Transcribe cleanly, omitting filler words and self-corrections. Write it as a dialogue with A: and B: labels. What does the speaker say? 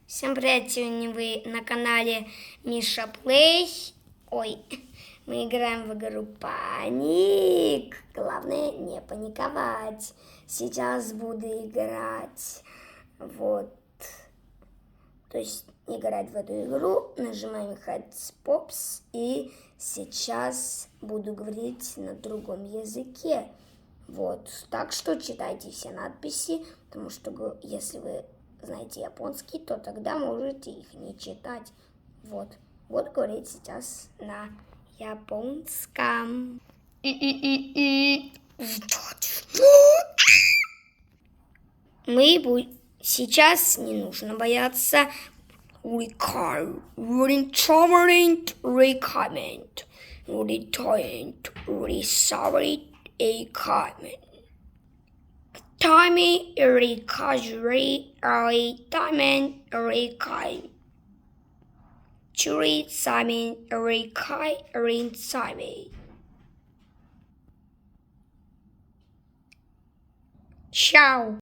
A: Всем привет, сегодня вы на канале Миша Плей. Ой, мы играем в игру Паник. Главное не паниковать. Сейчас буду играть вот. То есть играть в эту игру, нажимаем Pops, и сейчас буду говорить на другом языке. Вот, так что читайте все надписи, потому что если вы знаете японский, то тогда можете их не читать. Вот, буду говорить сейчас на японском. Сейчас не нужно бояться. Recommend. Timing recovery timing recovery Churi Simon recovery Simon. Ciao.